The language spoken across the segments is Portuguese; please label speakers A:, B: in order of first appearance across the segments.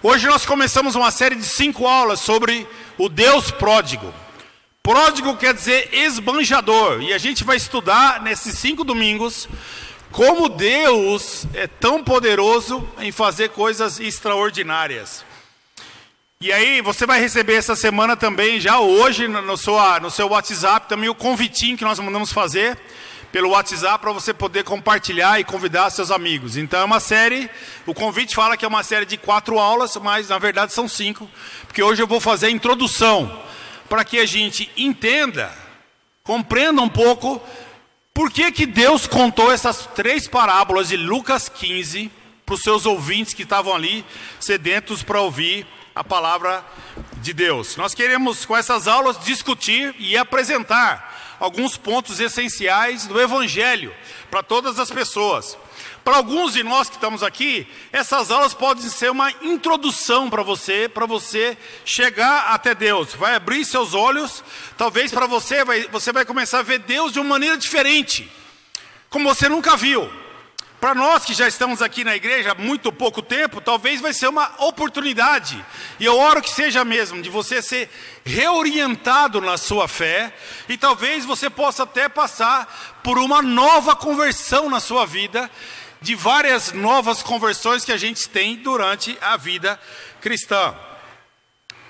A: Hoje nós começamos uma série de 5 aulas sobre o Deus pródigo. Pródigo quer dizer esbanjador, e a gente vai estudar nesses 5 domingos como Deus é tão poderoso em fazer coisas extraordinárias. E aí você vai receber essa semana também, já hoje, no seu WhatsApp, também o convitinho que nós mandamos fazer pelo WhatsApp para você poder compartilhar e convidar seus amigos. Então é uma série, o convite fala que é uma série de 4 aulas, mas na verdade são 5, porque hoje eu vou fazer a introdução, para que a gente entenda, compreenda um pouco, por que Deus contou essas 3 parábolas de Lucas 15, para os seus ouvintes que estavam ali, sedentos para ouvir a palavra de Deus. Nós queremos com essas aulas discutir e apresentar alguns pontos essenciais do Evangelho para todas as pessoas. Para alguns de nós que estamos aqui, essas aulas podem ser uma introdução para você chegar até Deus. Vai abrir seus olhos, talvez para você vai começar a ver Deus de uma maneira diferente, como você nunca viu. Para nós que já estamos aqui na igreja há muito pouco tempo, talvez vai ser uma oportunidade, e eu oro que seja mesmo, de você ser reorientado na sua fé, e talvez você possa até passar por uma nova conversão na sua vida, de várias novas conversões que a gente tem durante a vida cristã.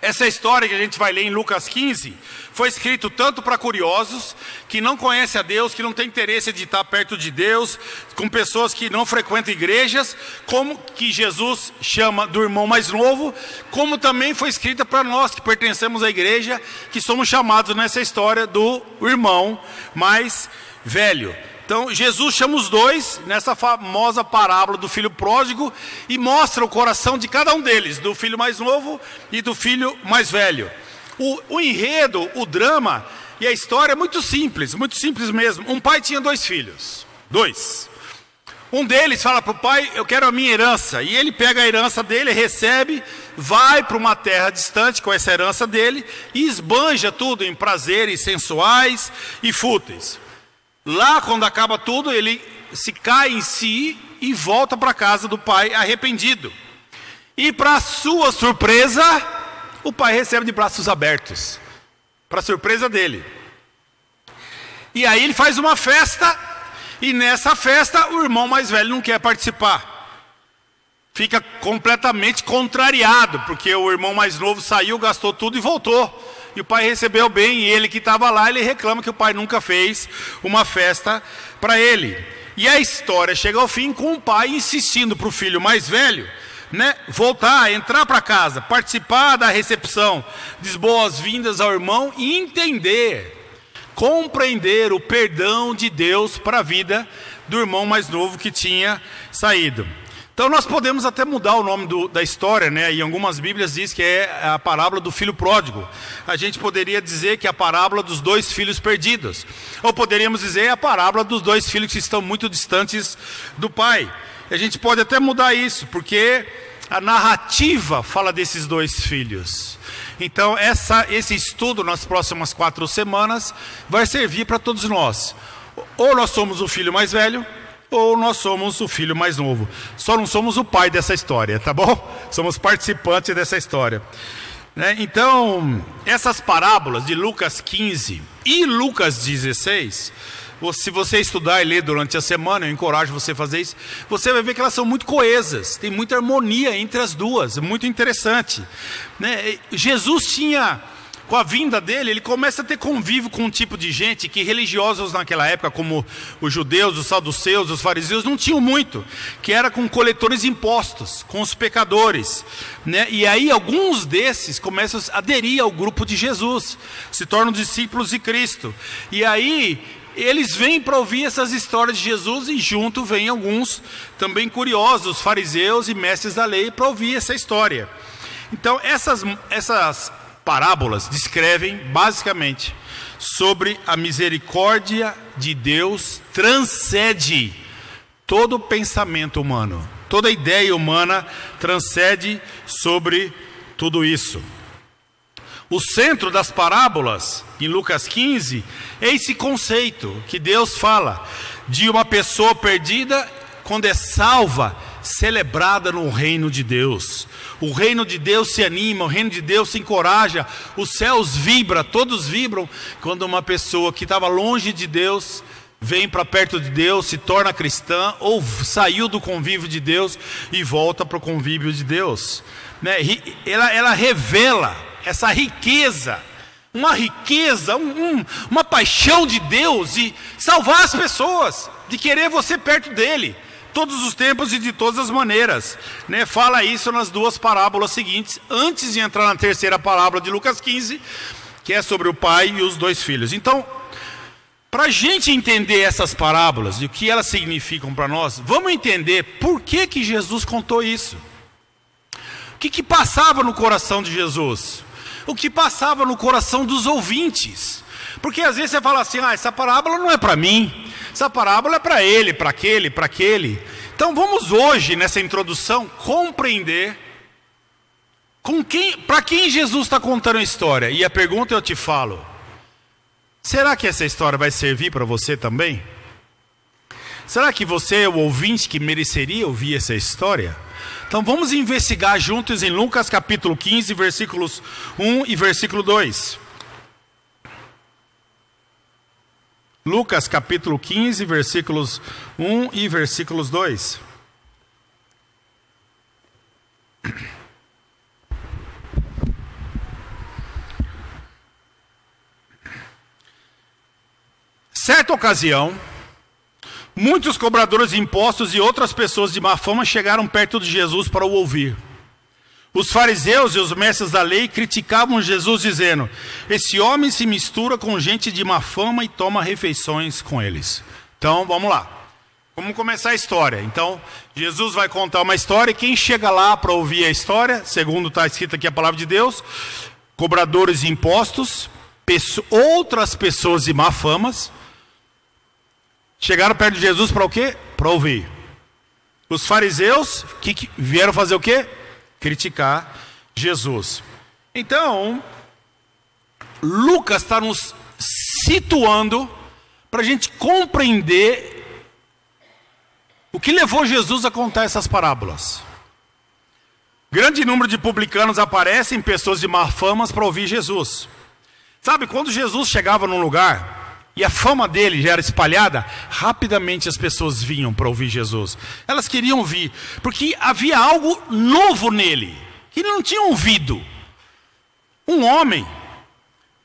A: Essa história que a gente vai ler em Lucas 15, foi escrito tanto para curiosos, que não conhecem a Deus, que não têm interesse de estar perto de Deus, com pessoas que não frequentam igrejas, como que Jesus chama do irmão mais novo, como também foi escrita para nós que pertencemos à igreja, que somos chamados nessa história do irmão mais velho. Então, Jesus chama os dois nessa famosa parábola do filho pródigo e mostra o coração de cada um deles, do filho mais novo e do filho mais velho. O enredo, o drama e a história é muito simples mesmo. Um pai tinha 2 filhos, 2. Um deles fala para o pai, eu quero a minha herança. E ele pega a herança dele, recebe, vai para uma terra distante com essa herança dele e esbanja tudo em prazeres sensuais e fúteis. Lá, quando acaba tudo, ele se cai em si e volta para a casa do pai arrependido. E para sua surpresa, o pai recebe de braços abertos. Para surpresa dele. E aí ele faz uma festa, e nessa festa o irmão mais velho não quer participar. Fica completamente contrariado, porque o irmão mais novo saiu, gastou tudo e voltou. E o pai recebeu bem, e ele que estava lá, ele reclama que o pai nunca fez uma festa para ele. E a história chega ao fim com o pai insistindo para o filho mais velho, voltar, entrar para casa, participar da recepção, diz boas-vindas ao irmão e entender, compreender o perdão de Deus para a vida do irmão mais novo que tinha saído. Então nós podemos até mudar o nome da história, em algumas bíblias diz que é a parábola do filho pródigo. A gente poderia dizer que é a parábola dos 2 filhos perdidos. Ou poderíamos dizer a parábola dos 2 filhos que estão muito distantes do pai. A gente pode até mudar isso, porque a narrativa fala desses 2 filhos. Então esse estudo nas próximas 4 semanas vai servir para todos nós. Ou nós somos o filho mais velho, ou nós somos o filho mais novo. Só não somos o pai dessa história, tá bom? Somos participantes dessa história. Então, essas parábolas de Lucas 15 e Lucas 16, se você estudar e ler durante a semana, eu encorajo você a fazer isso, você vai ver que elas são muito coesas, tem muita harmonia entre as duas, muito interessante. Jesus tinha, com a vinda dele, ele começa a ter convívio com um tipo de gente que religiosos naquela época, como os judeus, os saduceus, os fariseus, não tinham muito, que era com coletores de impostos, com os pecadores. E aí alguns desses começam a aderir ao grupo de Jesus, se tornam discípulos de Cristo. E aí eles vêm para ouvir essas histórias de Jesus, e junto vêm alguns também curiosos, fariseus e mestres da lei, para ouvir essa história. Então essas parábolas descrevem basicamente sobre a misericórdia de Deus, transcende todo o pensamento humano, toda ideia humana transcende sobre tudo isso. O centro das parábolas, em Lucas 15, é esse conceito que Deus fala de uma pessoa perdida, quando é salva, celebrada no reino de Deus. O reino de Deus se anima, o reino de Deus se encoraja, os céus vibram, todos vibram quando uma pessoa que estava longe de Deus vem para perto de Deus, se torna cristã ou saiu do convívio de Deus e volta para o convívio de Deus, né? Ela revela essa riqueza, uma paixão de Deus de salvar as pessoas, de querer você perto dele, todos os tempos e de todas as maneiras, né? Fala isso nas duas parábolas seguintes, antes de entrar na terceira parábola de Lucas 15, que é sobre o pai e os dois filhos. Então, para a gente entender essas parábolas e o que elas significam para nós, vamos entender por que Jesus contou isso. O que passava no coração de Jesus? O que passava no coração dos ouvintes? Porque às vezes você fala assim, essa parábola não é para mim, essa parábola é para ele, para aquele. Então vamos hoje, nessa introdução, compreender para quem Jesus está contando a história. E a pergunta eu te falo, será que essa história vai servir para você também? Será que você é o ouvinte que mereceria ouvir essa história? Então vamos investigar juntos em Lucas capítulo 15, versículos 1 e versículo 2. Lucas capítulo 15, versículos 1 e versículos 2. Certa ocasião, muitos cobradores de impostos e outras pessoas de má fama chegaram perto de Jesus para o ouvir. Os fariseus e os mestres da lei criticavam Jesus dizendo: esse homem se mistura com gente de má fama e toma refeições com eles. Então, vamos lá. Vamos começar a história. Então, Jesus vai contar uma história e quem chega lá para ouvir a história, segundo está escrito aqui a palavra de Deus, cobradores de impostos, outras pessoas de má famas, chegaram perto de Jesus para o quê? Para ouvir. Os fariseus que vieram fazer o quê? Criticar Jesus. Então, Lucas está nos situando para a gente compreender o que levou Jesus a contar essas parábolas. Grande número de publicanos aparecem, pessoas de má fama, para ouvir Jesus. Sabe, quando Jesus chegava num lugar e a fama dele já era espalhada, rapidamente as pessoas vinham para ouvir Jesus. Elas queriam ouvir, porque havia algo novo nele, que não tinham ouvido. Um homem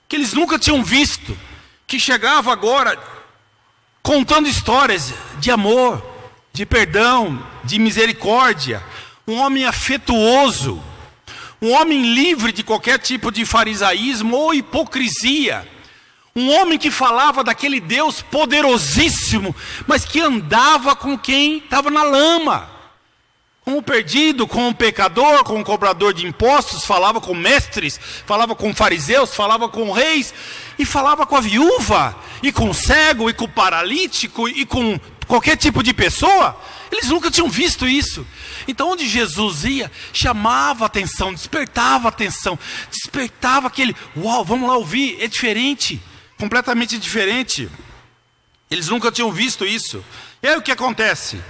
A: que eles nunca tinham visto, que chegava agora contando histórias de amor, de perdão, de misericórdia. Um homem afetuoso, um homem livre de qualquer tipo de farisaísmo ou hipocrisia. Um homem que falava daquele Deus poderosíssimo, mas que andava com quem estava na lama. Com o perdido, com o pecador, com o cobrador de impostos, falava com mestres, falava com fariseus, falava com reis, e falava com a viúva, e com o cego, e com o paralítico, e com qualquer tipo de pessoa. Eles nunca tinham visto isso. Então onde Jesus ia, chamava a atenção, despertava aquele, uau, vamos lá ouvir, é diferente. Completamente diferente. Eles nunca tinham visto isso. E aí o que acontece?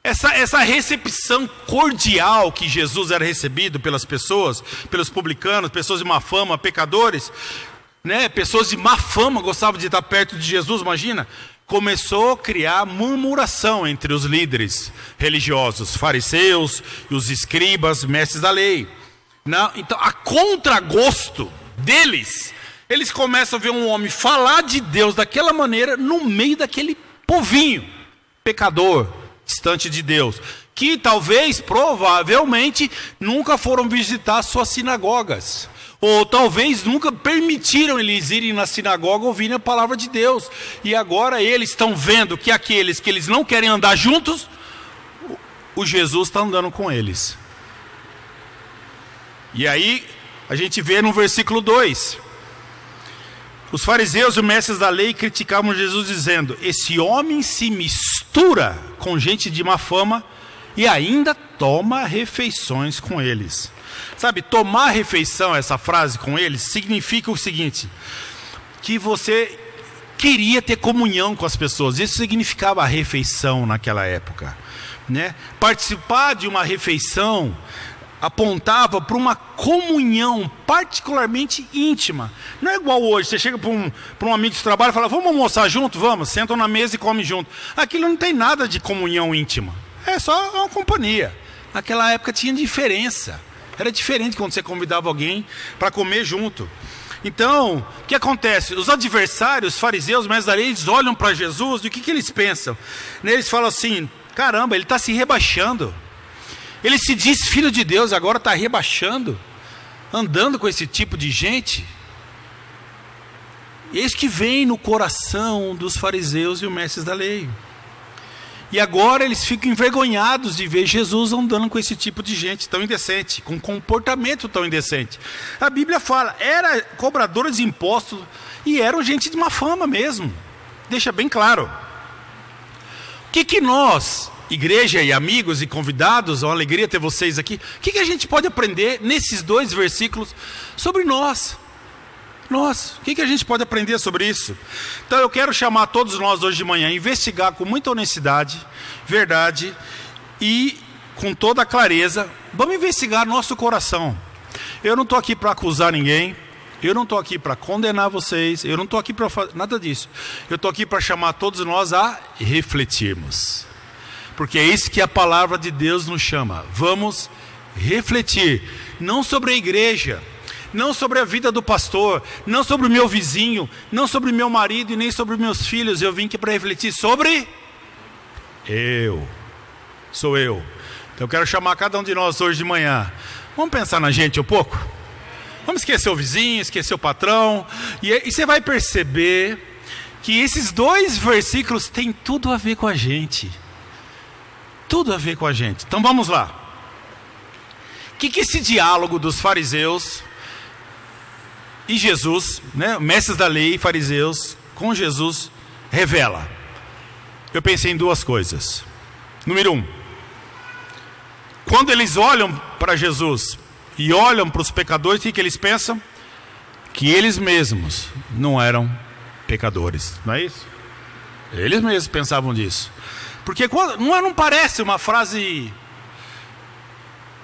A: Essa recepção cordial que Jesus era recebido pelas pessoas, pelos publicanos, pessoas de má fama, pecadores, né? Pessoas de má fama gostavam de estar perto de Jesus, imagina. Começou a criar murmuração entre os líderes religiosos, fariseus e os escribas, mestres da lei. Não, então, a contragosto deles, eles começam a ver um homem falar de Deus daquela maneira no meio daquele povinho pecador, distante de Deus, que talvez, provavelmente, nunca foram visitar suas sinagogas, ou talvez nunca permitiram eles irem na sinagoga ouvirem a palavra de Deus, e agora eles estão vendo que aqueles que eles não querem andar juntos, o Jesus está andando com eles. E aí a gente vê no versículo 2, os fariseus e os mestres da lei criticavam Jesus dizendo: esse homem se mistura com gente de má fama e ainda toma refeições com eles. Sabe, tomar refeição, essa frase com eles, significa o seguinte: que você queria ter comunhão com as pessoas. Isso significava a refeição naquela época, né? Participar de uma refeição apontava para uma comunhão particularmente íntima. Não é igual hoje, você chega para um amigo de trabalho e fala, vamos almoçar junto? Vamos, sentam na mesa e comem junto. Aquilo não tem nada de comunhão íntima, é só uma companhia. Naquela época tinha diferença, era diferente quando você convidava alguém para comer junto. Então, o que acontece? Os adversários, os fariseus, mestres da lei, eles olham para Jesus e o que eles pensam? Eles falam assim, caramba, ele está se rebaixando. Ele se diz filho de Deus, agora está rebaixando, andando com esse tipo de gente. Eis que vem no coração dos fariseus e os mestres da lei. E agora eles ficam envergonhados de ver Jesus andando com esse tipo de gente tão indecente, com comportamento tão indecente. A Bíblia fala, era cobradores de impostos e eram gente de má fama mesmo. Deixa bem claro. O que nós, igreja e amigos e convidados, é uma alegria ter vocês aqui, o que a gente pode aprender nesses 2 versículos sobre nós? O que a gente pode aprender sobre isso? Então eu quero chamar todos nós hoje de manhã a investigar com muita honestidade, verdade e com toda a clareza. Vamos investigar nosso coração. Eu não estou aqui para acusar ninguém, eu não estou aqui para condenar vocês, eu não estou aqui para fazer nada disso. Eu estou aqui para chamar todos nós a refletirmos. Porque é isso que a palavra de Deus nos chama. Vamos refletir, não sobre a igreja, não sobre a vida do pastor, não sobre o meu vizinho, não sobre o meu marido e nem sobre meus filhos. Eu vim aqui para refletir sobre sou eu. Então eu quero chamar cada um de nós hoje de manhã. Vamos pensar na gente um pouco? Vamos esquecer o vizinho, esquecer o patrão. E você vai perceber que esses 2 versículos têm tudo a ver com a gente. Tudo a ver com a gente. Então vamos lá. O que esse diálogo dos fariseus e Jesus, né, mestres da lei e fariseus, com Jesus, revela? Eu pensei em 2 coisas. Número 1. Quando eles olham para Jesus e olham para os pecadores, o que eles pensam? Que eles mesmos não eram pecadores, não é isso? Eles mesmos pensavam disso. Porque não parece uma frase...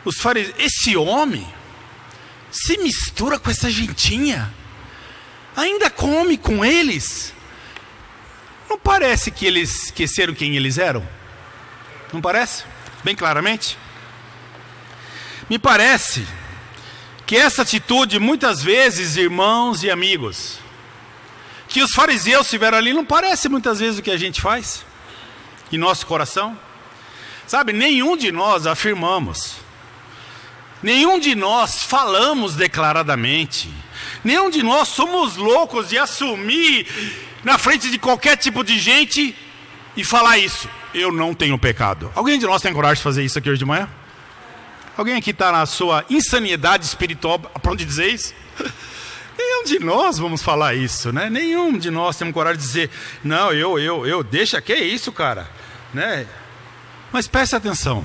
A: Os fariseus, esse homem se mistura com essa gentinha, ainda come com eles. Não parece que eles esqueceram quem eles eram? Não parece? Bem claramente. Me parece que essa atitude, muitas vezes, irmãos e amigos, que os fariseus tiveram ali, não parece muitas vezes o que a gente faz em nosso coração. Sabe, nenhum de nós afirmamos, nenhum de nós falamos declaradamente, nenhum de nós somos loucos de assumir na frente de qualquer tipo de gente e falar isso: eu não tenho pecado. Alguém de nós tem coragem de fazer isso aqui hoje de manhã? Alguém aqui está na sua insanidade espiritual a ponto de dizer isso? Nenhum de nós vamos falar isso, né? Nenhum de nós temos coragem de dizer, não, deixa, que é isso, cara, né? Mas preste atenção.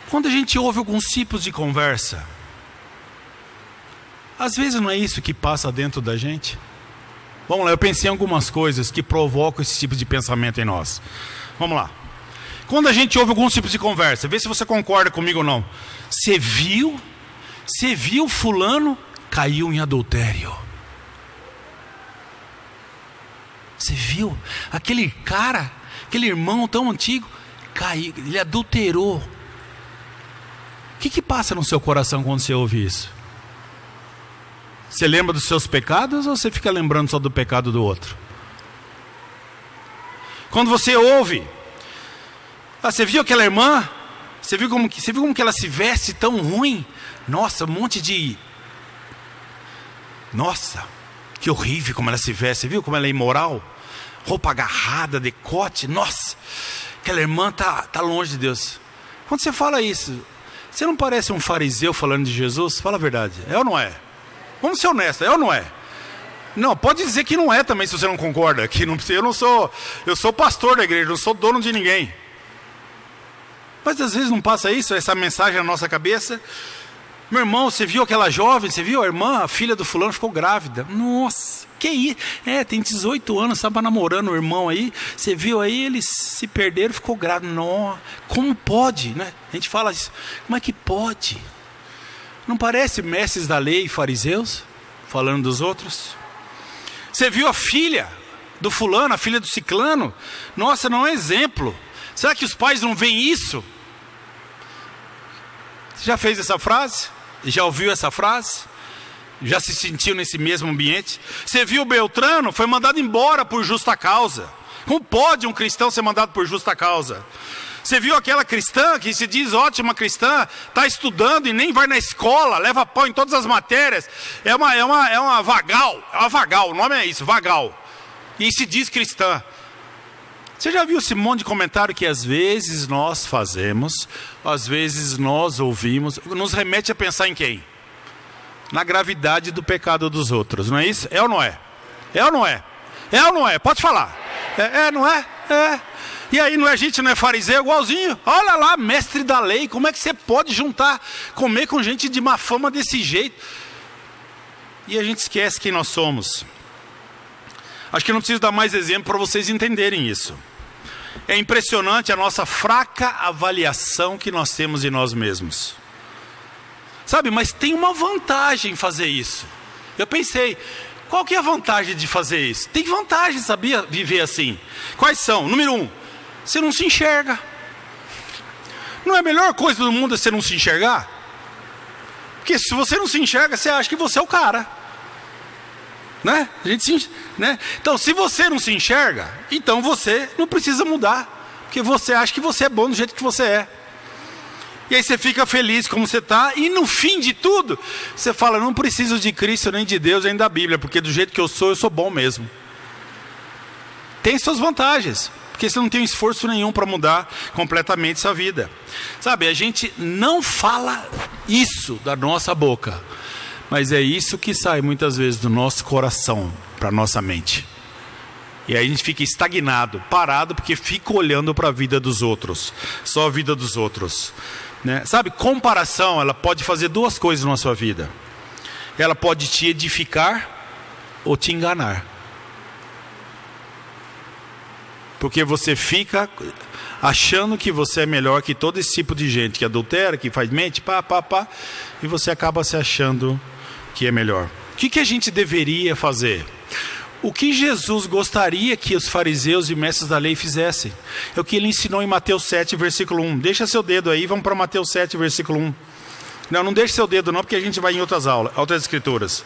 A: Quando a gente ouve alguns tipos de conversa, às vezes não é isso que passa dentro da gente? Vamos lá, eu pensei em algumas coisas que provocam esse tipo de pensamento em nós. Vamos lá. Quando a gente ouve alguns tipos de conversa, vê se você concorda comigo ou não. Você viu fulano caiu em adultério. Você viu? Aquele cara, aquele irmão tão antigo, caiu, ele adulterou. O que passa no seu coração quando você ouve isso? Você lembra dos seus pecados ou você fica lembrando só do pecado do outro? Quando você ouve, você viu aquela irmã? Você viu como que ela se veste tão ruim? Nossa, um monte de... Nossa, que horrível como ela se veste. Você viu como ela é imoral? Roupa agarrada, decote. Nossa, aquela irmã tá longe de Deus. Quando você fala isso, você não parece um fariseu falando de Jesus? Fala a verdade, é ou não é? Vamos ser honestos, é ou não é? Não, pode dizer que não é também, se você não concorda. Que não, eu sou pastor da igreja, não sou dono de ninguém. Mas às vezes não passa isso, essa mensagem na nossa cabeça. Meu irmão, você viu aquela jovem, você viu a irmã, a filha do fulano ficou grávida. Nossa, Que isso? Tem 18 anos, estava namorando o irmão aí, você viu aí, eles se perderam, ficou grave. Não, como pode, né? A gente fala isso, como é que pode? Não parece mestres da lei e fariseus, falando dos outros? Você viu a filha do fulano, a filha do ciclano? Nossa, não é exemplo. Será que os pais não veem isso? Você já fez essa frase? Já ouviu essa frase? Já se sentiu nesse mesmo ambiente? Você viu o Beltrano? Foi mandado embora por justa causa. Como pode um cristão ser mandado por justa causa? Você viu aquela cristã que se diz ótima cristã, está estudando e nem vai na escola, leva pau em todas as matérias. É uma vagal, o nome é isso, vagal. E se diz cristã. Você já viu esse monte de comentário que às vezes nós fazemos, às vezes nós ouvimos, nos remete a pensar em quem? Na gravidade do pecado dos outros, não é isso? É ou não é? É ou não é? É ou não é? Pode falar. Não é? É. E aí a gente não é fariseu igualzinho? Olha lá, mestre da lei, como é que você pode comer com gente de má fama desse jeito? E a gente esquece quem nós somos. Acho que não preciso dar mais exemplo para vocês entenderem isso. É impressionante a nossa fraca avaliação que nós temos de nós mesmos. Sabe, mas tem uma vantagem em fazer isso. Eu pensei, qual que é a vantagem de fazer isso? Tem vantagem, sabia, viver assim. Quais são? Número 1, você não se enxerga. Não é a melhor coisa do mundo você não se enxergar? Porque se você não se enxerga, você acha que você é o cara. Né? Então, se você não se enxerga, então você não precisa mudar. Porque você acha que você é bom do jeito que você é. E aí você fica feliz como você está, e no fim de tudo, você fala, não preciso de Cristo, nem de Deus, nem da Bíblia, porque do jeito que eu sou bom mesmo. Tem suas vantagens, porque você não tem esforço nenhum para mudar completamente essa vida. Sabe, a gente não fala isso da nossa boca, mas é isso que sai muitas vezes do nosso coração para a nossa mente. E aí a gente fica estagnado, parado, porque fica olhando para a vida dos outros, só a vida dos outros. Né? Sabe, comparação, ela pode fazer duas coisas na sua vida. Ela pode te edificar ou te enganar. Porque você fica achando que você é melhor que todo esse tipo de gente que adultera, que faz mente, e você acaba se achando que é melhor. O que a gente deveria fazer? O que Jesus gostaria que os fariseus e mestres da lei fizessem? É o que ele ensinou em Mateus 7, versículo 1. Deixa seu dedo aí, vamos para Mateus 7, versículo 1. Não deixe seu dedo não, porque a gente vai em outras aulas, outras escrituras.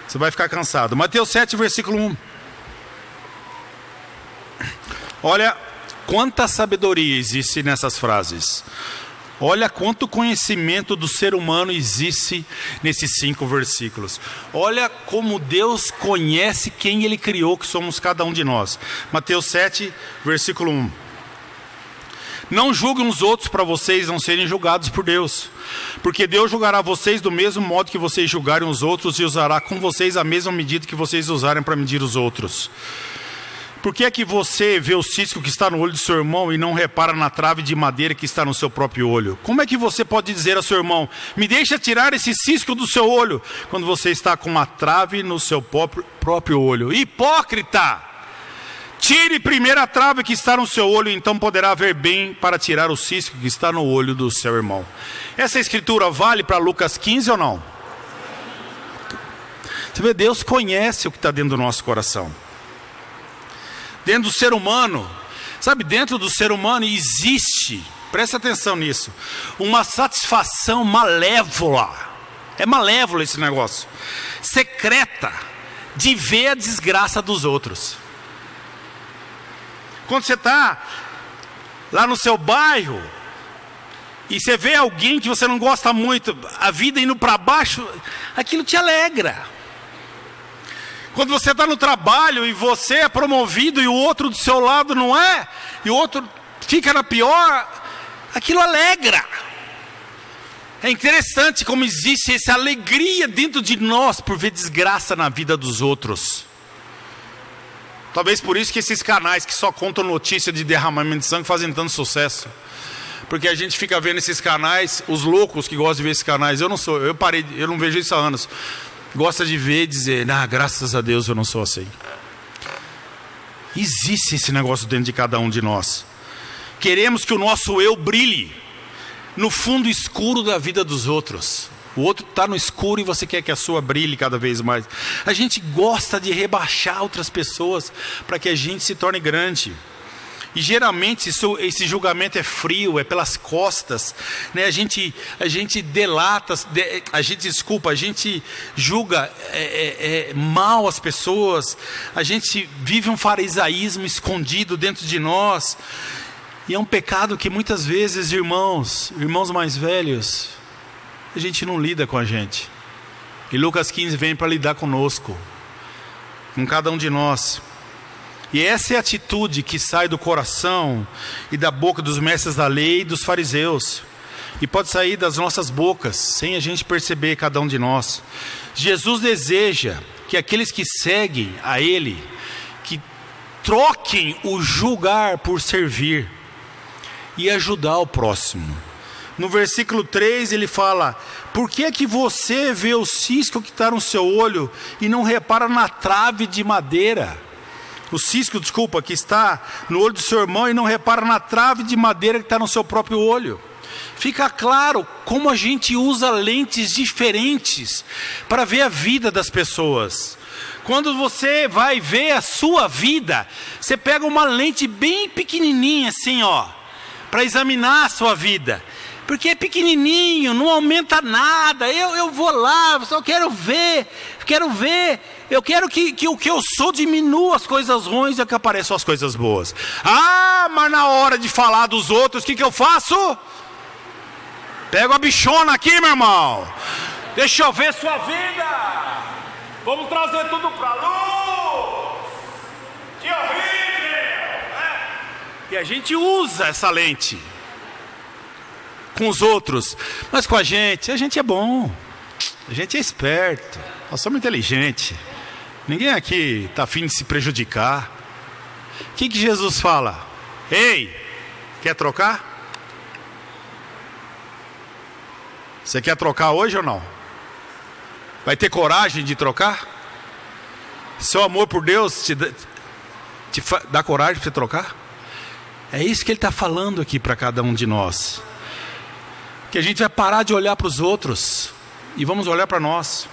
A: Você vai ficar cansado. Mateus 7, versículo 1. Olha quanta sabedoria existe nessas frases. Olha quanto conhecimento do ser humano existe nesses 5 versículos. Olha como Deus conhece quem Ele criou, que somos cada um de nós. Mateus 7, versículo 1. Não julguem os outros para vocês não serem julgados por Deus. Porque Deus julgará vocês do mesmo modo que vocês julgarem os outros e usará com vocês a mesma medida que vocês usarem para medir os outros. Por que é que você vê o cisco que está no olho do seu irmão e não repara na trave de madeira que está no seu próprio olho? Como é que você pode dizer ao seu irmão, me deixa tirar esse cisco do seu olho, quando você está com uma trave no seu próprio olho? Hipócrita! Tire primeiro a trave que está no seu olho, então poderá ver bem para tirar o cisco que está no olho do seu irmão. Essa escritura vale para Lucas 15 ou não? Você vê, Deus conhece o que está dentro do nosso coração. Dentro do ser humano, sabe, dentro do ser humano existe, presta atenção nisso, uma satisfação malévola, é malévolo esse negócio, secreta, de ver a desgraça dos outros. Quando você está lá no seu bairro, e você vê alguém que você não gosta muito, a vida indo para baixo, aquilo te alegra. Quando você está no trabalho e você é promovido e o outro do seu lado não é, e o outro fica na pior, aquilo alegra. É interessante como existe essa alegria dentro de nós por ver desgraça na vida dos outros. Talvez por isso que esses canais que só contam notícia de derramamento de sangue fazem tanto sucesso. Porque a gente fica vendo esses canais, os loucos que gostam de ver esses canais, eu não vejo isso há anos. gosta de ver e dizer, graças a Deus eu não sou assim. Existe esse negócio dentro de cada um de nós. Queremos que o nosso eu brilhe no fundo escuro da vida dos outros. O outro está no escuro e você quer que a sua brilhe cada vez mais. A gente gosta de rebaixar outras pessoas para que a gente se torne grande. E geralmente esse julgamento é frio, é pelas costas, né? A gente delata, a gente julga mal as pessoas, a gente vive um farisaísmo escondido dentro de nós. E é um pecado que muitas vezes, irmãos mais velhos, a gente não lida com a gente. E Lucas 15 vem para lidar conosco, com cada um de nós. E essa é a atitude que sai do coração e da boca dos mestres da lei e dos fariseus. E pode sair das nossas bocas, sem a gente perceber, cada um de nós. Jesus deseja que aqueles que seguem a Ele, que troquem o julgar por servir e ajudar o próximo. No versículo 3 ele fala, por que é que você vê o cisco que está no seu olho e não repara na trave de madeira? O cisco, que está no olho do seu irmão e não repara na trave de madeira que está no seu próprio olho. Fica claro como a gente usa lentes diferentes para ver a vida das pessoas. Quando você vai ver a sua vida, você pega uma lente bem pequenininha assim, para examinar a sua vida. Porque é pequenininho, não aumenta nada. Eu vou lá, só quero ver. Eu quero que o que eu sou diminua as coisas ruins e que apareçam as coisas boas. Mas na hora de falar dos outros, o que eu faço? Pego a bichona aqui, meu irmão. Deixa eu ver sua vida. Vamos trazer tudo para luz. Que horrível, né? E a gente usa essa lente com os outros, mas com a gente é bom, a gente é esperto, nós somos inteligentes, ninguém aqui está afim de se prejudicar. O que Jesus fala? Ei, quer trocar? Você quer trocar hoje ou não? Vai ter coragem de trocar? Seu amor por Deus te dá coragem de você trocar? É isso que ele está falando aqui para cada um de nós. Que a gente vai parar de olhar para os outros e vamos olhar para nós.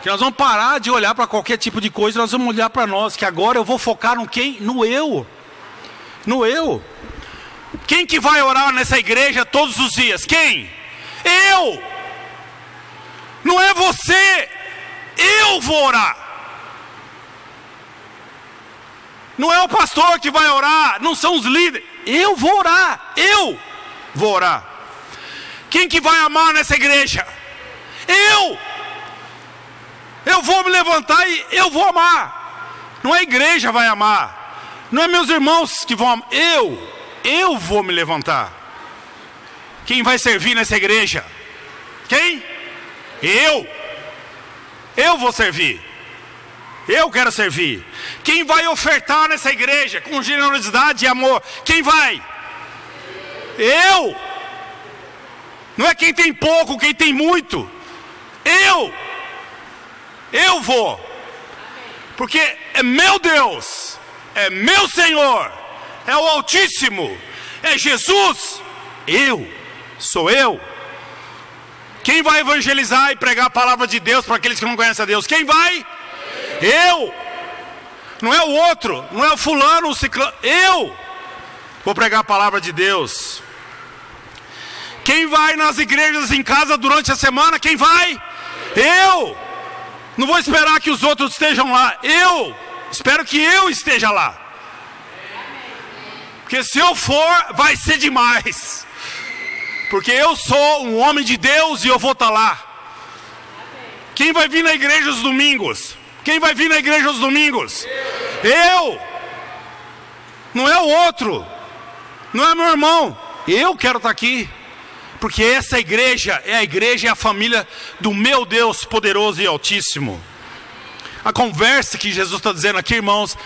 A: Que nós vamos parar de olhar para qualquer tipo de coisa, nós vamos olhar para nós. Que agora eu vou focar no quem? No eu. No eu. Quem que vai orar nessa igreja todos os dias? Quem? Eu. Não é você. Eu vou orar. Não é o pastor que vai orar, não são os líderes. Eu vou orar. Eu vou orar. Quem que vai amar nessa igreja? Eu vou me levantar e eu vou amar. Não é a igreja vai amar. Não é meus irmãos que vão amar. Eu vou me levantar. Quem vai servir nessa igreja? Quem? Eu vou servir. Eu quero servir. Quem vai ofertar nessa igreja com generosidade e amor? Quem vai? Eu. Não é quem tem pouco, quem tem muito. Eu vou. Porque é meu Deus, é meu Senhor, é o Altíssimo, é Jesus. Sou eu. Quem vai evangelizar e pregar a palavra de Deus para aqueles que não conhecem a Deus? Quem vai? Eu. Não é o outro, não é o fulano, o ciclano. Eu vou pregar a palavra de Deus. Quem vai nas igrejas em casa durante a semana? Quem vai? Eu. Não vou esperar que os outros estejam lá. Eu espero que eu esteja lá. Porque se eu for, vai ser demais. Porque eu sou um homem de Deus e eu vou estar lá. Quem vai vir na igreja aos domingos? Quem vai vir na igreja aos domingos? Eu. Não é o outro. Não é meu irmão. Eu quero estar aqui. Porque essa igreja é a igreja e a família do meu Deus poderoso e altíssimo. A conversa que Jesus está dizendo aqui, irmãos,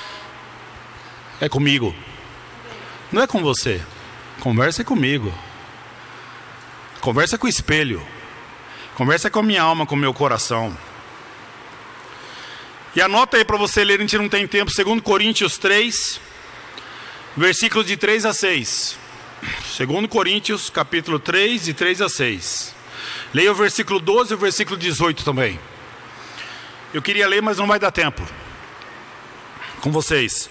A: é comigo. Não é com você. Conversa é comigo. Conversa com o espelho. Conversa com a minha alma, com o meu coração. E anota aí para você ler, a gente não tem tempo, 2 Coríntios 3, versículos de 3 a 6. 2 Coríntios, capítulo 3, de 3 a 6. Leia o versículo 12 e o versículo 18 também. Eu queria ler, mas não vai dar tempo com vocês,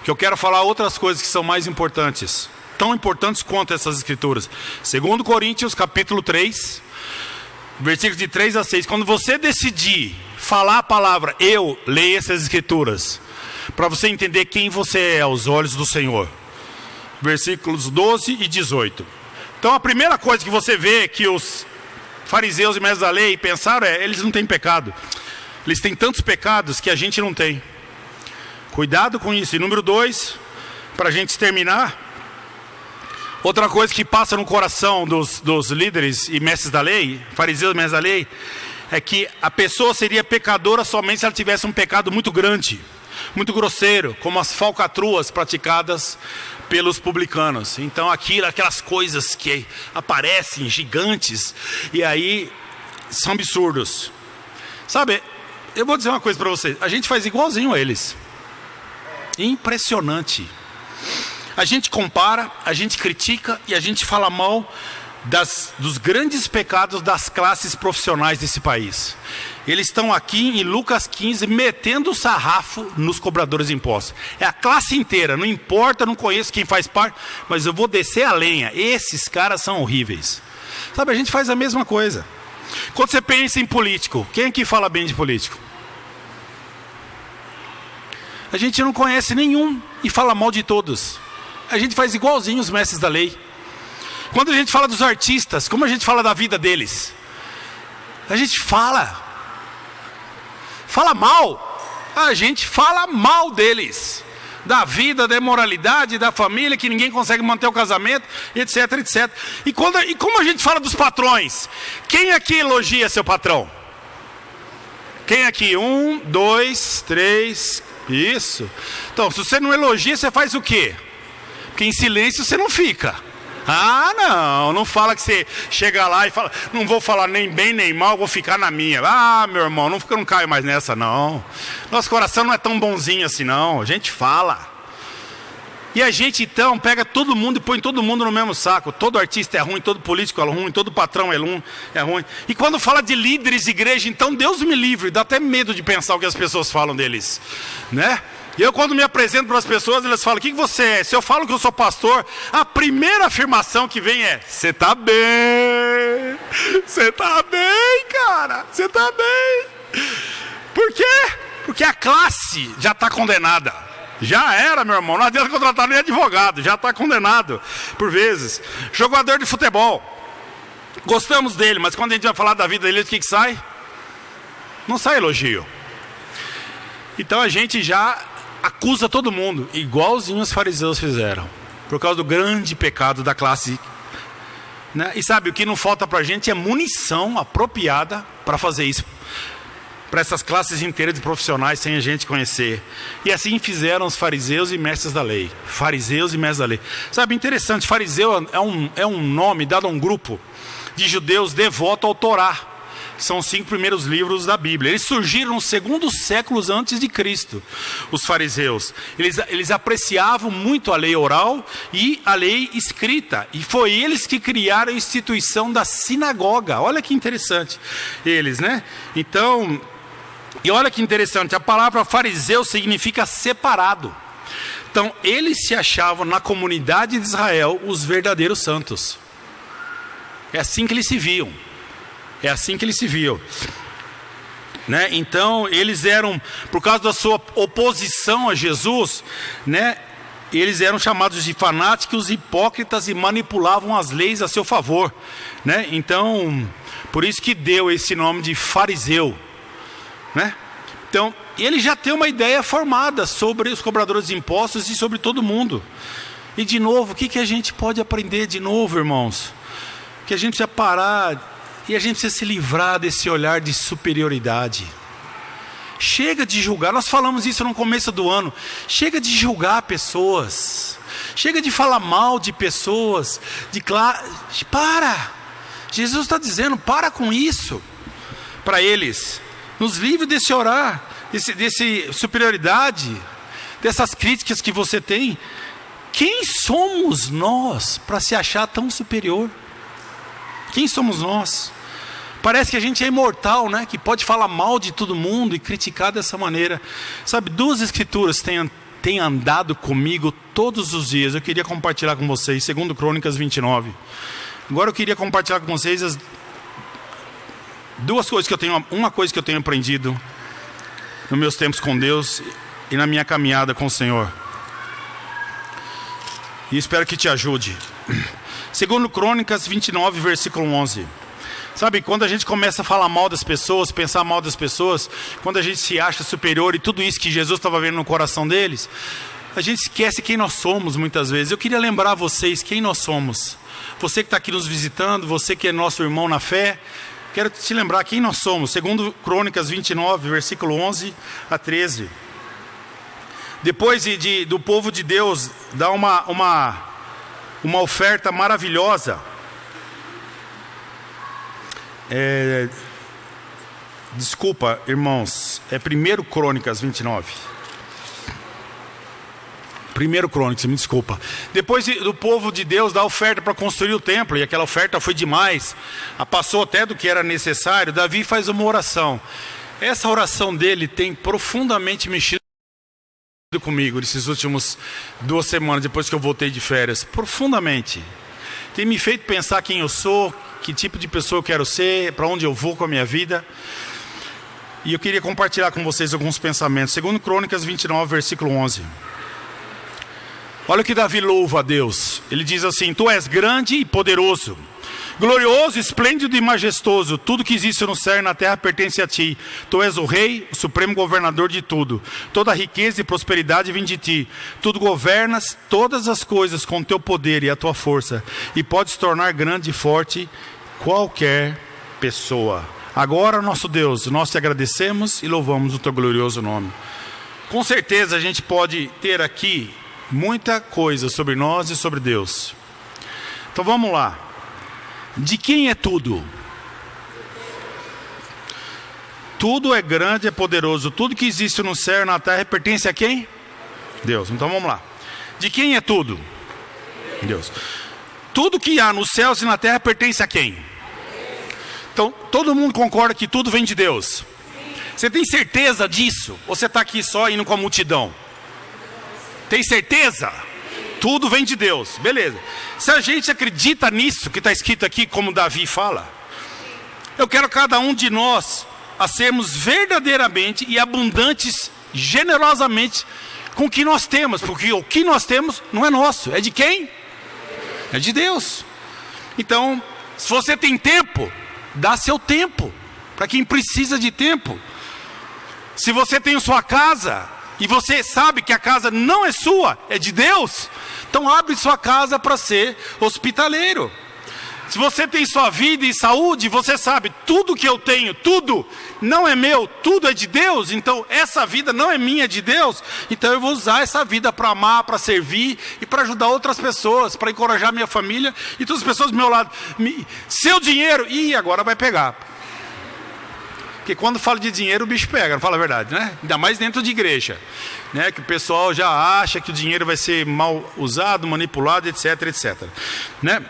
A: que eu quero falar outras coisas que são mais importantes, tão importantes quanto essas escrituras. 2 Coríntios, capítulo 3, versículos de 3 a 6. Quando você decidir falar a palavra, eu leio essas escrituras, para você entender quem você é aos olhos do Senhor. Versículos 12 e 18. Então a primeira coisa que você vê que os fariseus e mestres da lei pensaram eles não têm pecado. Eles têm tantos pecados que a gente não tem. Cuidado com isso. E número 2, para a gente terminar, outra coisa que passa no coração dos líderes e mestres da lei, fariseus e mestres da lei, é que a pessoa seria pecadora somente se ela tivesse um pecado muito grande, muito grosseiro, como as falcatruas praticadas pelos publicanos. Então aquelas coisas que aparecem gigantes e aí são absurdos. Sabe, eu vou dizer uma coisa para vocês, a gente faz igualzinho a eles. Impressionante. A gente compara, a gente critica e a gente fala mal dos grandes pecados das classes profissionais desse país. Eles estão aqui em Lucas 15 metendo o sarrafo nos cobradores de impostos. É a classe inteira, não importa, não conheço quem faz parte, mas eu vou descer a lenha. Esses caras são horríveis. Sabe, a gente faz a mesma coisa. Quando você pensa em político, quem aqui fala bem de político? A gente não conhece nenhum e fala mal de todos. A gente faz igualzinho os mestres da lei. Quando a gente fala dos artistas, como a gente fala da vida deles? A gente fala mal. A gente fala mal deles. Da vida, da imoralidade, da família, que ninguém consegue manter o casamento, etc, etc. E como a gente fala dos patrões? Quem aqui elogia seu patrão? Quem aqui? 1, 2, 3... Isso. Então, se você não elogia, você faz o quê? Porque em silêncio você não fica. Não fala que você chega lá e fala, não vou falar nem bem nem mal, vou ficar na minha. Meu irmão, não caio mais nessa não. Nosso coração não é tão bonzinho assim não, a gente fala. E a gente então pega todo mundo e põe todo mundo no mesmo saco. Todo artista é ruim, todo político é ruim, todo patrão é ruim. E quando fala de líderes de igreja, então Deus me livre, dá até medo de pensar o que as pessoas falam deles, né? E eu quando me apresento para as pessoas, elas falam, o que você é? Se eu falo que eu sou pastor, a primeira afirmação que vem é, você está bem, cara, você está bem. Por quê? Porque a classe já está condenada. Já era, meu irmão, não adianta contratar nem advogado, já está condenado por vezes. Jogador de futebol, gostamos dele, mas quando a gente vai falar da vida dele, o que sai? Não sai elogio. Então a gente já acusa todo mundo, igualzinho os fariseus fizeram, por causa do grande pecado da classe, né? E sabe, o que não falta para a gente é munição apropriada para fazer isso, para essas classes inteiras de profissionais sem a gente conhecer. E assim fizeram os fariseus e mestres da lei. Fariseus e mestres da lei. Sabe, interessante, fariseu é um nome dado a um grupo de judeus devotos ao Torá. São os 5 primeiros livros da Bíblia. Eles surgiram nos 2º século antes de Cristo, os fariseus. Eles apreciavam muito a lei oral e a lei escrita. E foi eles que criaram a instituição da sinagoga. Olha que interessante. Eles, né? Então, e olha que interessante, a palavra fariseu significa separado. Então, eles se achavam na comunidade de Israel os verdadeiros santos. É assim que eles se viam. É assim que eles se viam, né? Então eles eram, por causa da sua oposição a Jesus, né? Eles eram chamados de fanáticos, hipócritas e manipulavam as leis a seu favor, né? Então, por isso que deu esse nome de fariseu, né? Então, ele já tem uma ideia formada sobre os cobradores de impostos e sobre todo mundo. E de novo, o que a gente pode aprender de novo, irmãos? Que a gente precisa parar. E a gente precisa se livrar desse olhar de superioridade. Chega de julgar, nós falamos isso no começo do ano. Chega de julgar pessoas. Chega de falar mal de pessoas. Para! Jesus está dizendo, para com isso. Para eles, nos livre desse orar, desse superioridade, dessas críticas que você tem. Quem somos nós para se achar tão superior? Quem somos nós? Parece que a gente é imortal, né? Que pode falar mal de todo mundo e criticar dessa maneira. Sabe, duas escrituras têm andado comigo todos os dias. Eu queria compartilhar com vocês, 2 Crônicas 29. Agora eu queria compartilhar com vocês as duas coisas que eu tenho, uma coisa que eu tenho aprendido nos meus tempos com Deus e na minha caminhada com o Senhor. E espero que te ajude. 2 Crônicas 29, versículo 11. Sabe, quando a gente começa a falar mal das pessoas, pensar mal das pessoas, quando a gente se acha superior e tudo isso que Jesus estava vendo no coração deles, a gente esquece quem nós somos muitas vezes. Eu queria lembrar a vocês quem nós somos. Você que está aqui nos visitando, você que é nosso irmão na fé, quero te lembrar quem nós somos. 2 Crônicas 29, versículo 11 a 13. Depois do povo de Deus dar uma oferta maravilhosa, desculpa, irmãos, é 1 Crônicas 29. 1 Crônicas, me desculpa. Depois do povo de Deus dar oferta para construir o templo, e aquela oferta foi demais, passou até do que era necessário, Davi faz uma oração. Essa oração dele tem profundamente mexido comigo nesses últimos 2 semanas, depois que eu voltei de férias. Profundamente. Tem me feito pensar quem eu sou, que tipo de pessoa eu quero ser, para onde eu vou com a minha vida. E eu queria compartilhar com vocês alguns pensamentos. 2 Crônicas 29, versículo 11. Olha o que Davi louva a Deus. Ele diz assim: Tu és grande e poderoso, glorioso, esplêndido e majestoso. Tudo que existe no céu e na terra pertence a ti. Tu és o rei, o supremo governador de tudo. Toda a riqueza e prosperidade vem de ti. Tu governas todas as coisas com teu poder e a tua força, e podes tornar grande e forte qualquer pessoa. Agora, nosso Deus, nós te agradecemos e louvamos o teu glorioso nome. Com certeza a gente pode ter aqui muita coisa sobre nós e sobre Deus. Então vamos lá. De quem é tudo? Tudo é grande, é poderoso. Tudo que existe no céu e na terra pertence a quem? Deus. Então vamos lá. De quem é tudo? Deus. Tudo que há nos céus e na terra pertence a quem? Então todo mundo concorda que tudo vem de Deus. Você tem certeza disso? Ou você está aqui só indo com a multidão? Tem certeza? Tudo vem de Deus, beleza. Se a gente acredita nisso que está escrito aqui, como Davi fala, eu quero cada um de nós a sermos verdadeiramente e abundantes, generosamente, com o que nós temos. Porque o que nós temos não é nosso, é de quem? É de Deus. Então, se você tem tempo, dá seu tempo para quem precisa de tempo. Se você tem sua casa e você sabe que a casa não é sua, é de Deus, então abre sua casa para ser hospitaleiro. Se você tem sua vida e saúde, você sabe, tudo que eu tenho, tudo não é meu, tudo é de Deus. Então essa vida não é minha, é de Deus. Então eu vou usar essa vida para amar, para servir e para ajudar outras pessoas, para encorajar minha família e todas as pessoas do meu lado. Seu dinheiro, agora vai pegar. Porque quando fala de dinheiro, o bicho pega, não fala a verdade, né? Ainda mais dentro de igreja, né? Que o pessoal já acha que o dinheiro vai ser mal usado, manipulado, etc, etc. Né?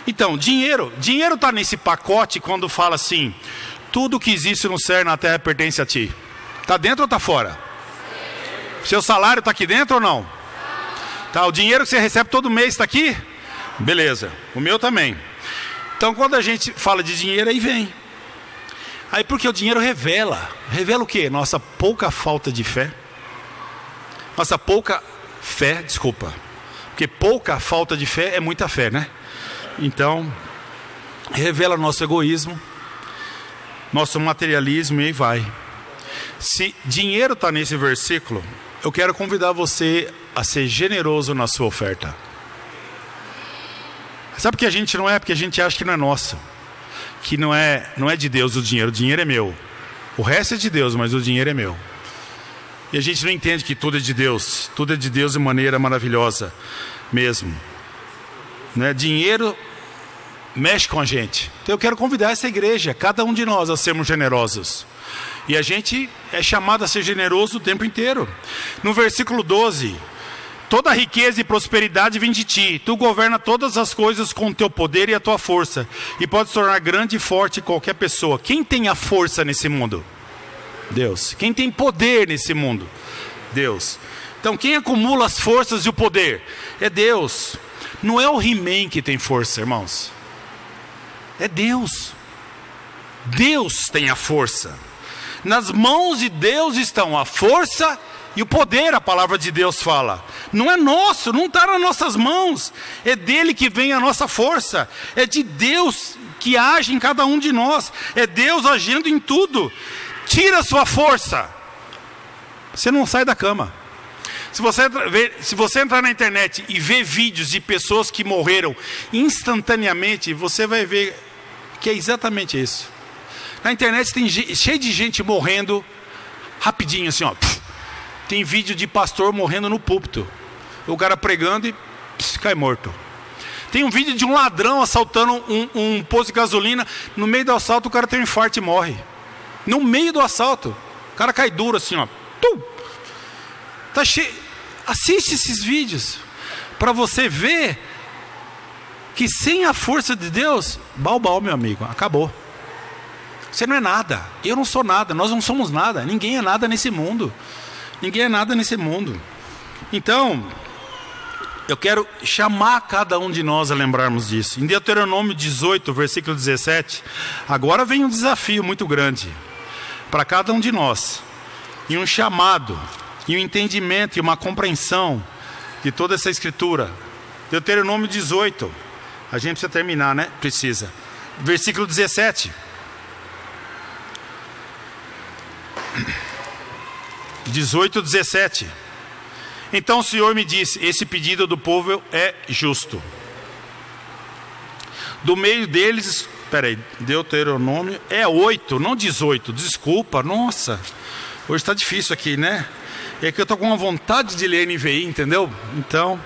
A: Então, dinheiro está nesse pacote quando fala assim: tudo que existe no céu e na terra pertence a ti. Está dentro ou está fora? Seu salário está aqui dentro ou não? Tá, o dinheiro que você recebe todo mês está aqui? Beleza, o meu também. Então, quando a gente fala de dinheiro, aí vem. Aí porque o dinheiro revela o quê? Nossa pouca falta de fé. Nossa pouca fé, desculpa. Porque pouca falta de fé é muita fé, né? Então, revela nosso egoísmo, nosso materialismo e aí vai. Se dinheiro está nesse versículo, eu quero convidar você a ser generoso na sua oferta. Sabe que a gente não é? Porque a gente acha que não é nosso. Que não é de Deus o dinheiro é meu. O resto é de Deus, mas o dinheiro é meu. E a gente não entende que tudo é de Deus de maneira maravilhosa mesmo, né? Dinheiro mexe com a gente. Então eu quero convidar essa igreja, cada um de nós, a sermos generosos. E a gente é chamado a ser generoso o tempo inteiro. No versículo 12: toda a riqueza e prosperidade vem de ti. Tu governa todas as coisas com o teu poder e a tua força. E pode se tornar grande e forte qualquer pessoa. Quem tem a força nesse mundo? Deus. Quem tem poder nesse mundo? Deus. Então quem acumula as forças e o poder? É Deus. Não é o He-Man que tem força, irmãos. É Deus. Deus tem a força. Nas mãos de Deus estão a força e o poder, a palavra de Deus fala. Não é nosso, não está nas nossas mãos. É dele que vem a nossa força. É de Deus que age em cada um de nós. É Deus agindo em tudo. Tira a sua força, você não sai da cama. Se você entrar na internet e ver vídeos de pessoas que morreram instantaneamente, você vai ver que é exatamente isso. Na internet tem cheio de gente morrendo rapidinho assim, ó. Tem vídeo de pastor morrendo no púlpito. O cara pregando e cai morto. Tem um vídeo de um ladrão assaltando um posto de gasolina. No meio do assalto o cara tem um infarto e morre. No meio do assalto. O cara cai duro assim, ó. Tá cheio. Assiste esses vídeos para você ver que sem a força de Deus, balbal, meu amigo, acabou. Você não é nada, eu não sou nada, nós não somos nada, ninguém é nada nesse mundo. Ninguém é nada nesse mundo. Então, eu quero chamar cada um de nós a lembrarmos disso. Em Deuteronômio 18, versículo 17, agora vem um desafio muito grande para cada um de nós, e um chamado, e um entendimento, e uma compreensão de toda essa escritura. Deuteronômio 18, a gente precisa terminar, né? Precisa. Versículo 17. 18:17. Então o Senhor me disse: esse pedido do povo é justo. Do meio deles, Deuteronômio é 8, não 18, desculpa, nossa, hoje está difícil aqui, né? É que eu estou com uma vontade de ler NVI, entendeu? Então,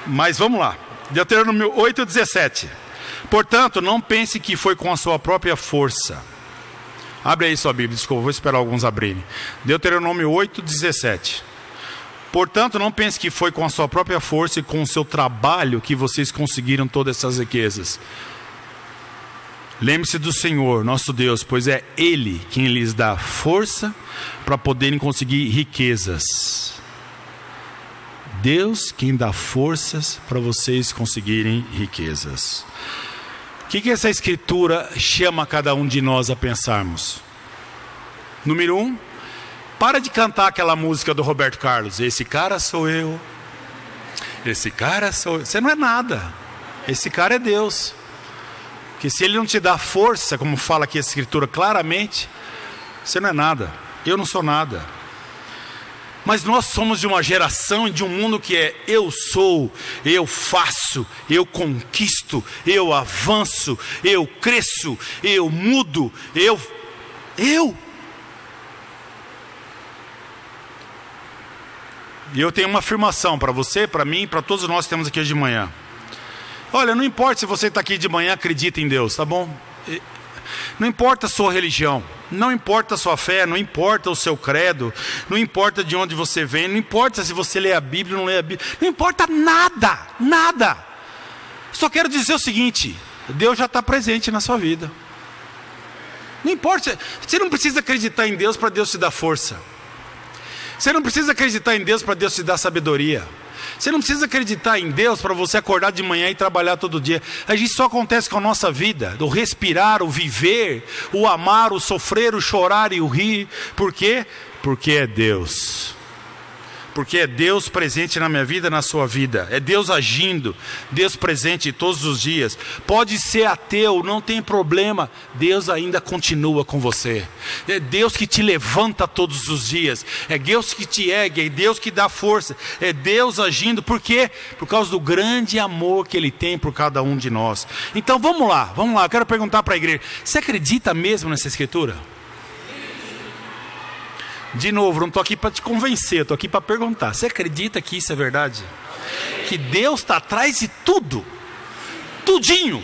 A: mas vamos lá. Deuteronômio 8:17. Portanto, não pense que foi com a sua própria força. Abre aí sua Bíblia, desculpa, vou esperar alguns abrirem. Deuteronômio 8:17. Portanto, não pense que foi com a sua própria força e com o seu trabalho que vocês conseguiram todas essas riquezas. Lembre-se do Senhor, nosso Deus, pois é Ele quem lhes dá força para poderem conseguir riquezas. Deus quem dá forças para vocês conseguirem riquezas. O que essa escritura chama cada um de nós a pensarmos? Número 1, para de cantar aquela música do Roberto Carlos. Esse cara sou eu. Esse cara sou eu. Você não é nada. Esse cara é Deus. Que se Ele não te dá força, como fala aqui a escritura claramente, você não é nada. Eu não sou nada. Mas nós somos de uma geração e de um mundo que é eu sou, eu faço, eu conquisto, eu avanço, eu cresço, eu mudo, eu. E eu tenho uma afirmação para você, para mim, para todos nós que temos aqui hoje de manhã. Olha, não importa se você está aqui de manhã, acredita em Deus, tá bom? Não importa a sua religião, não importa a sua fé, não importa o seu credo, não importa de onde você vem, não importa se você lê a Bíblia ou não lê a Bíblia, não importa nada, nada. Só quero dizer o seguinte: Deus já está presente na sua vida. Não importa, você não precisa acreditar em Deus para Deus te dar força. Você não precisa acreditar em Deus para Deus te dar sabedoria. Você não precisa acreditar em Deus para você acordar de manhã e trabalhar todo dia. Isso só acontece com a nossa vida. O respirar, o viver, o amar, o sofrer, o chorar e o rir. Por quê? Porque é Deus. Porque é Deus presente na minha vida, na sua vida. É Deus agindo, Deus presente todos os dias. Pode ser ateu, não tem problema. Deus ainda continua com você. É Deus que te levanta todos os dias. É Deus que te ergue, é Deus que dá força. É Deus agindo. Por quê? Por causa do grande amor que Ele tem por cada um de nós. Então vamos lá. Eu quero perguntar para a igreja: você acredita mesmo nessa escritura? De novo, não estou aqui para te convencer, estou aqui para perguntar. Você acredita que isso é verdade? Que Deus está atrás de tudo, tudinho,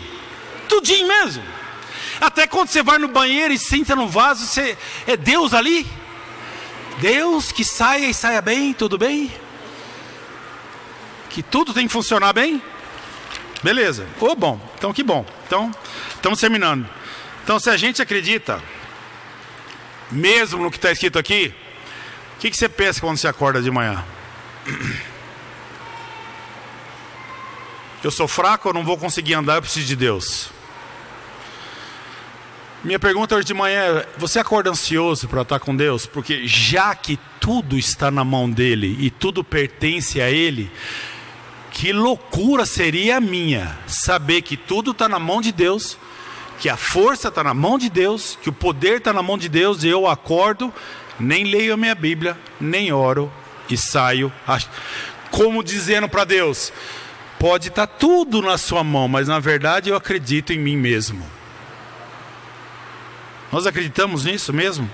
A: Tudinho mesmo. Até quando você vai no banheiro e senta no vaso, é Deus ali? Deus que saia e saia bem, tudo bem? Que tudo tem que funcionar bem? Beleza. Bom. Então que bom. Então, estamos terminando. Então, se a gente acredita, mesmo no que está escrito aqui, o que você pensa quando você acorda de manhã? Eu sou fraco, eu não vou conseguir andar, eu preciso de Deus. Minha pergunta hoje de manhã é: você acorda ansioso para estar com Deus? Porque já que tudo está na mão dele e tudo pertence a ele, que loucura seria a minha saber que tudo está na mão de Deus, que a força está na mão de Deus, que o poder está na mão de Deus, e eu acordo, nem leio a minha Bíblia, nem oro e saio como dizendo para Deus: pode estar tudo na sua mão, mas na verdade eu acredito em mim mesmo. Nós acreditamos nisso mesmo?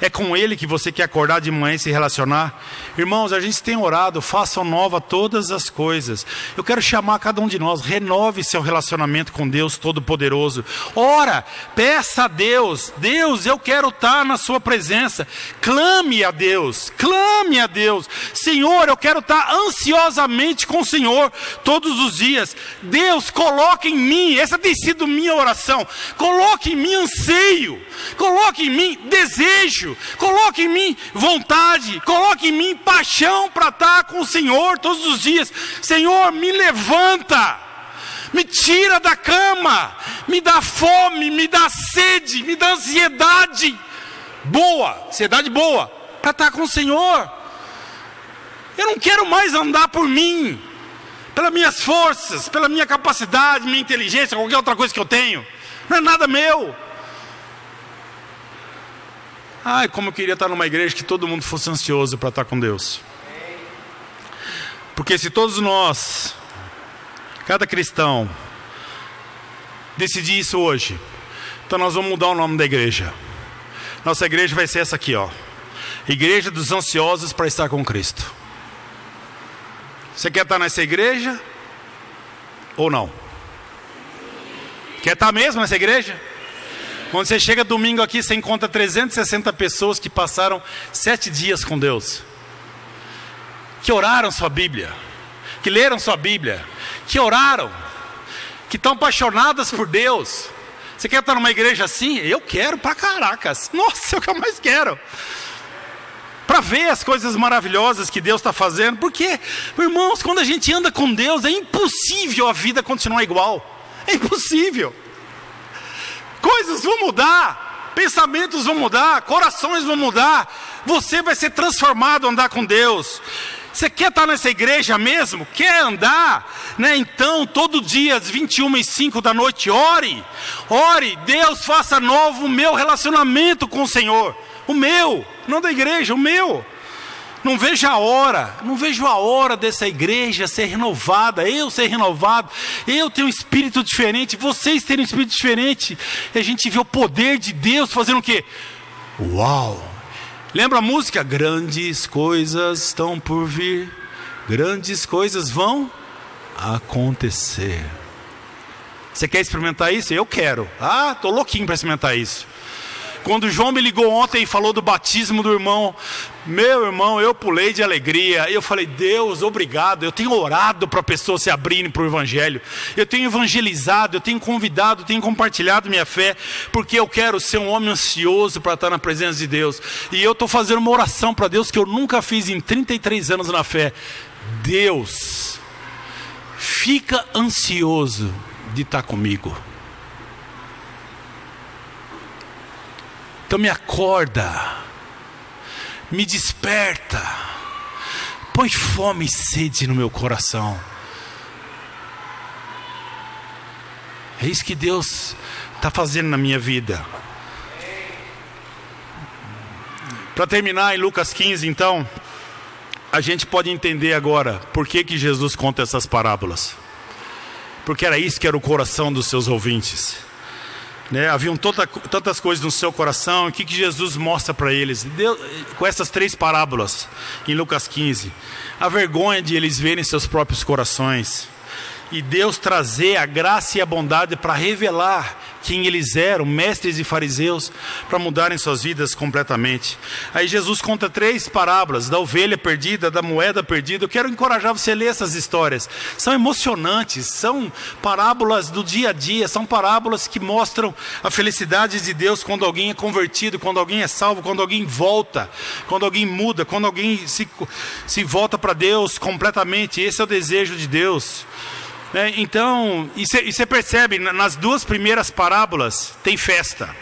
A: É com Ele que você quer acordar de manhã e se relacionar? Irmãos, a gente tem orado, façam nova todas as coisas. Eu quero chamar cada um de nós: renove seu relacionamento com Deus Todo-Poderoso. Ora, peça a Deus: Deus, eu quero estar na sua presença. Clame a Deus, Senhor, eu quero estar ansiosamente com o Senhor todos os dias. Deus, coloque em mim, essa tem sido minha oração, coloque em mim anseio, coloque em mim desejo, coloque em mim vontade, coloque em mim paixão para estar com o Senhor todos os dias. Senhor, me levanta, me tira da cama, me dá fome, me dá sede, me dá ansiedade boa para estar com o Senhor. Eu não quero mais andar por mim, pelas minhas forças, pela minha capacidade, minha inteligência, qualquer outra coisa que eu tenho. Não é nada meu. Ai, como eu queria estar numa igreja que todo mundo fosse ansioso para estar com Deus. Porque se todos nós, cada cristão, decidir isso hoje, então nós vamos mudar o nome da igreja. Nossa igreja vai ser essa aqui, ó: Igreja dos Ansiosos para Estar com Cristo. Você quer estar nessa igreja ou não? Quer estar mesmo nessa igreja? Quando você chega domingo aqui, você encontra 360 pessoas que passaram 7 dias com Deus, que oraram sua Bíblia, que leram sua Bíblia, que oraram, que estão apaixonadas por Deus. Você quer estar numa igreja assim? Eu quero pra caracas. Nossa, é o que eu mais quero. Para ver as coisas maravilhosas que Deus está fazendo. Porque, irmãos, quando a gente anda com Deus, é impossível a vida continuar igual. É impossível. Coisas vão mudar, pensamentos vão mudar, corações vão mudar. Você vai ser transformado a andar com Deus. Você quer estar nessa igreja mesmo? Quer andar? Né? Então, todo dia, às 21h05 da noite, ore. Deus, faça novo o meu relacionamento com o Senhor. O meu, não da igreja, o meu. Não vejo a hora dessa igreja ser renovada, eu ser renovado, eu ter um espírito diferente, vocês terem um espírito diferente, e a gente vê o poder de Deus fazendo o quê? Uau! Lembra a música? Grandes coisas estão por vir, grandes coisas vão acontecer. Você quer experimentar isso? Eu quero. Estou louquinho para experimentar isso. Quando o João me ligou ontem e falou do batismo do irmão, meu irmão, eu pulei de alegria. Eu falei: Deus, obrigado. Eu tenho orado para pessoas se abrirem para o Evangelho. Eu tenho evangelizado, eu tenho convidado, eu tenho compartilhado minha fé, porque eu quero ser um homem ansioso para estar na presença de Deus. E eu estou fazendo uma oração para Deus que eu nunca fiz em 33 anos na fé. Deus, fica ansioso de estar comigo. Então me acorda, me desperta, põe fome e sede no meu coração. É isso que Deus está fazendo na minha vida. Para terminar, em Lucas 15, então, a gente pode entender agora por que Jesus conta essas parábolas. Porque era isso que era o coração dos seus ouvintes. Haviam tantas coisas no seu coração. O que Jesus mostra para eles? Com essas 3 parábolas em Lucas 15. A vergonha de eles verem seus próprios corações. e Deus trazer a graça e a bondade para revelar quem eles eram, mestres e fariseus, para mudarem suas vidas completamente. Aí Jesus conta 3 parábolas, da ovelha perdida, da moeda perdida. Eu quero encorajar você a ler essas histórias. São emocionantes, são parábolas do dia a dia, são parábolas que mostram a felicidade de Deus quando alguém é convertido, quando alguém é salvo, quando alguém volta, quando alguém muda, quando alguém se volta para Deus completamente. Esse é o desejo de Deus. Então, e você percebe, nas 2 primeiras parábolas tem festa.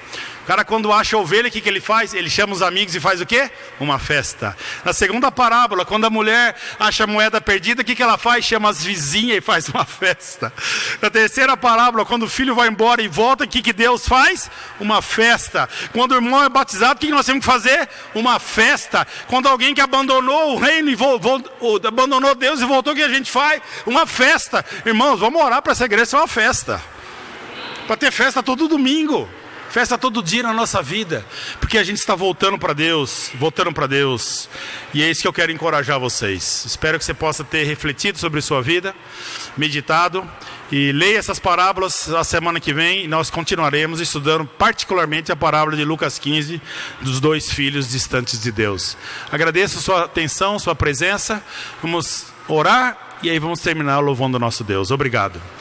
A: O cara, quando acha a ovelha, o que ele faz? Ele chama os amigos e faz o quê? Uma festa. Na segunda parábola, quando a mulher acha a moeda perdida, o que ela faz? Chama as vizinhas e faz uma festa. Na terceira parábola, quando o filho vai embora e volta, o que Deus faz? Uma festa. Quando o irmão é batizado, o que nós temos que fazer? Uma festa. Quando alguém que abandonou o reino, abandonou Deus e voltou, o que a gente faz? Uma festa. Irmãos, vamos orar para essa igreja ser uma festa. Para ter festa todo domingo. Festa todo dia na nossa vida, porque a gente está voltando para Deus, e é isso que eu quero encorajar vocês. Espero que você possa ter refletido sobre sua vida, meditado, e leia essas parábolas a semana que vem, e nós continuaremos estudando particularmente a parábola de Lucas 15, dos 2 filhos distantes de Deus. Agradeço sua atenção, sua presença, vamos orar, e aí vamos terminar louvando o nosso Deus. Obrigado.